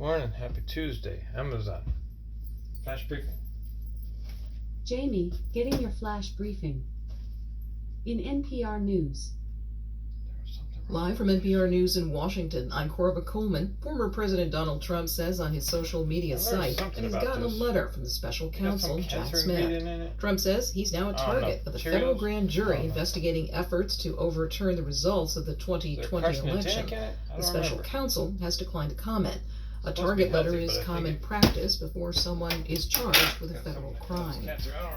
Morning. Happy Tuesday. Amazon. Flash briefing. Jamie, getting your flash briefing. In NPR News. Live from NPR News in Washington, I'm Corva Coleman. Former President Donald Trump says on his social media site that he's gotten a letter from the special counsel, Jack Smith. Trump says he's now a target of the federal grand jury investigating efforts to overturn the results of the 2020 election. The special counsel has declined to comment. A target letter is common practice before someone is charged with a federal crime.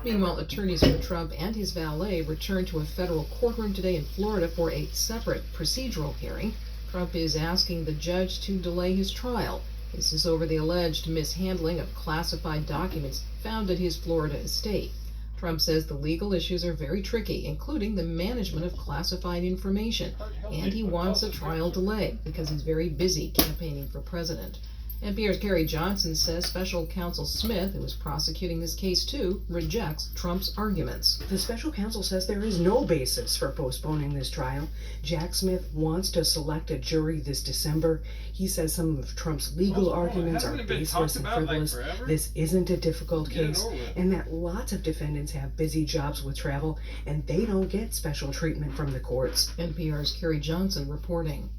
Meanwhile, attorneys for Trump and his valet returned to a federal courtroom today in Florida for a separate procedural hearing. Trump is asking the judge to delay his trial. This is over the alleged mishandling of classified documents found at his Florida estate. Trump says the legal issues are very tricky, including the management of classified information, and he wants a trial delay because he's very busy campaigning for president. NPR's Carrie Johnson says special counsel Smith, who is prosecuting this case too, rejects Trump's arguments. The special counsel says there is no basis for postponing this trial. Jack Smith wants to select a jury this December. He says some of Trump's legal arguments are baseless and frivolous. This isn't a difficult case, and that lots of defendants have busy jobs with travel, and they don't get special treatment from the courts. NPR's Carrie Johnson reporting.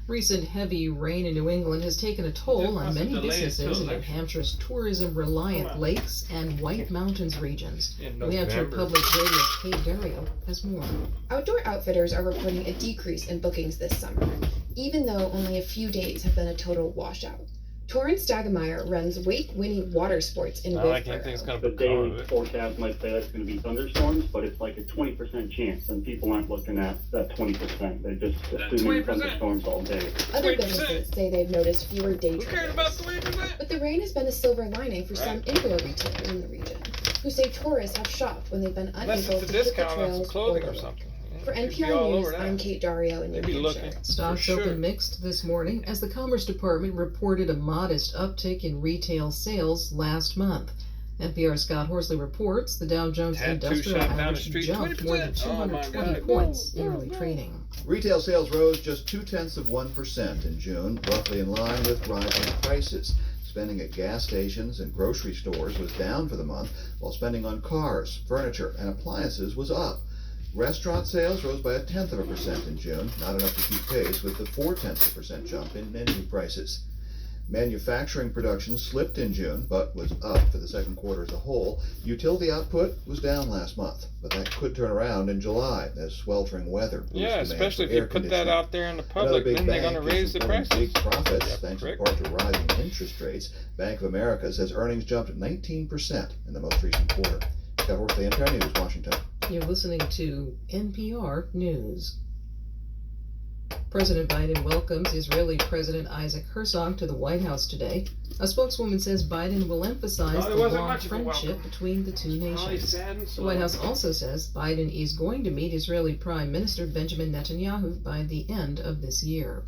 Recent heavy rain in New England has taken a toll on many businesses in New Hampshire's tourism-reliant lakes and White Mountains regions. New Hampshire Public Radio's Kate Dario has more. Outdoor outfitters are reporting a decrease in bookings this summer, even though only a few days have been a total washout. Torrance Stagmeyer runs Wake Winnie Water Sports in Wilkesboro. The daily forecast might say that's going to be thunderstorms, but it's like a 20% chance, and people aren't looking at that 20%. They're just assuming thunderstorms all day. Other businesses say they've noticed fewer day trippers. But the rain has been a silver lining for some indoor retailers in the region, who say tourists have shopped when they've been unable to hit the trails or the lake. For NPR News, I'm Kate Dario in New Hampshire. Stocks opened mixed this morning as the Commerce Department reported a modest uptick in retail sales last month. NPR's Scott Horsley reports the Dow Jones Industrial Average jumped more than 220 points in early trading. Retail sales rose just 0.2% in June, roughly in line with rising prices. Spending at gas stations and grocery stores was down for the month, while spending on cars, furniture, and appliances was up. Restaurant sales rose by 0.1% in June, not enough to keep pace with the 0.4% jump in menu prices. Manufacturing production slipped in June, but was up for the second quarter as a whole. Utility output was down last month, but that could turn around in July as sweltering weather boosts demand especially if for air you put that out there in the public, then they're going to raise the prices. Big profits, thanks in part to rising interest rates. Bank of America says earnings jumped 19% in the most recent quarter. Scott Horsley, NPR News, Washington. You're listening to NPR News. President Biden welcomes Israeli President Isaac Herzog to the White House today. A spokeswoman says Biden will emphasize the long friendship between the two nations. The White House also says Biden is going to meet Israeli Prime Minister Benjamin Netanyahu by the end of this year.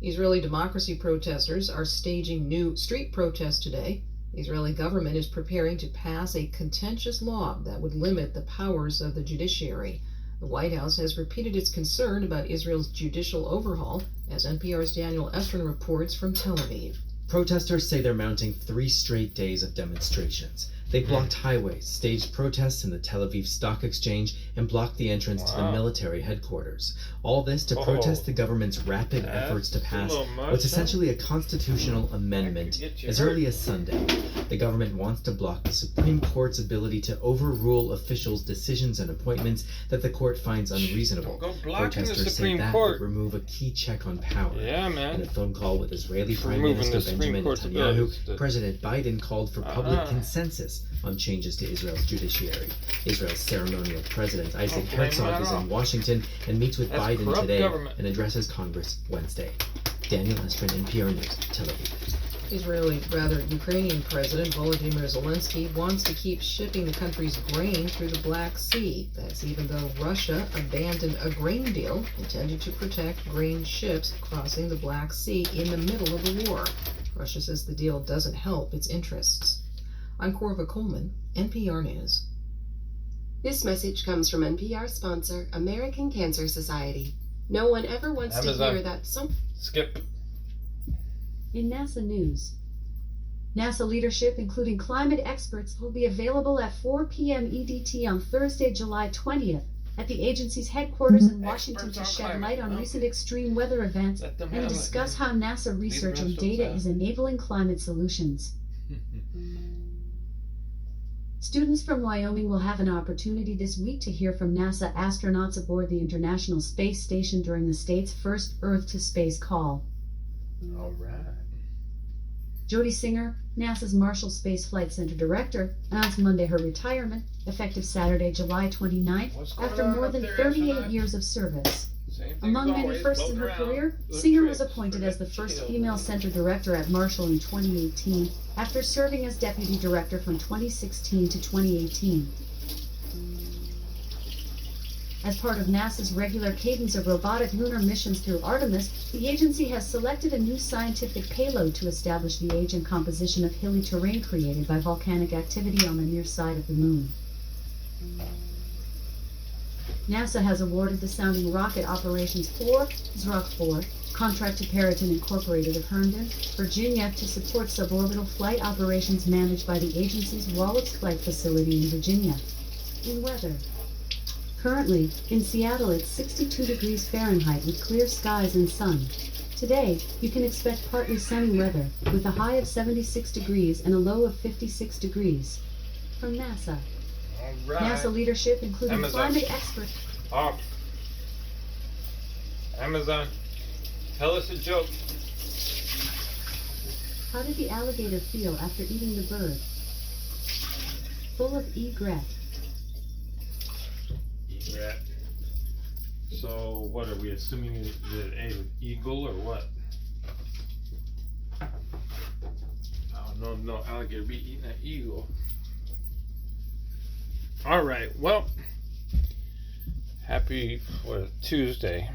Israeli democracy protesters are staging new street protests today. The Israeli government is preparing to pass a contentious law that would limit the powers of the judiciary. The White House has repeated its concern about Israel's judicial overhaul, as NPR's Daniel Efron reports from Tel Aviv. Protesters say they're mounting 3 straight days of demonstrations. They blocked highways, staged protests in the Tel Aviv Stock Exchange, and blocked the entrance to the military headquarters. All this to protest the government's rapid efforts to pass what's essentially a constitutional amendment as early as Sunday. The government wants to block the Supreme Court's ability to overrule officials' decisions and appointments that the court finds unreasonable. Protesters say that would remove a key check on power. In a phone call with Israeli Prime Minister Benjamin Netanyahu, President Biden called for public consensus on changes to Israel's judiciary. Israel's ceremonial president Isaac Herzog is in Washington and meets with Biden today and addresses Congress Wednesday. Daniel Estrin, NPR News, Tel Aviv. Ukrainian President Volodymyr Zelensky wants to keep shipping the country's grain through the Black Sea. That's even though Russia abandoned a grain deal intended to protect grain ships crossing the Black Sea in the middle of the war. Russia says the deal doesn't help its interests. I'm Corva Coleman, NPR News. This message comes from NPR sponsor, American Cancer Society. No one ever wants to hear that Skip. In NASA News, NASA leadership, including climate experts, will be available at 4 p.m. EDT on Thursday, July 20th, at the agency's headquarters in Washington to shed light on recent extreme weather events and discuss how NASA research and data is enabling climate solutions. Students from Wyoming will have an opportunity this week to hear from NASA astronauts aboard the International Space Station during the state's first Earth-to-Space call. All right. Jody Singer, NASA's Marshall Space Flight Center director, announced Monday her retirement, effective Saturday, July 29th, after more than 38 years of service. Among many firsts in her career, Singer was appointed as the first female center director at Marshall in 2018, after serving as deputy director from 2016 to 2018. As part of NASA's regular cadence of robotic lunar missions through Artemis, the agency has selected a new scientific payload to establish the age and composition of hilly terrain created by volcanic activity on the near side of the moon. NASA has awarded the Sounding Rocket Operations 4, Zrock 4, contract to Peraton Incorporated of Herndon, Virginia, to support suborbital flight operations managed by the agency's Wallops Flight Facility in Virginia. In weather. Currently, in Seattle it's 62 degrees Fahrenheit with clear skies and sun. Today, you can expect partly sunny weather, with a high of 76 degrees and a low of 56 degrees. From NASA. All right. NASA leadership, including Amazon. climate experts. Off. Amazon. Tell us a joke. How did the alligator feel after eating the bird? Full of egret. Egret. So, what are we assuming that it ate an eagle or what? Oh, no alligator be eating an eagle. All right. Well, happy Tuesday.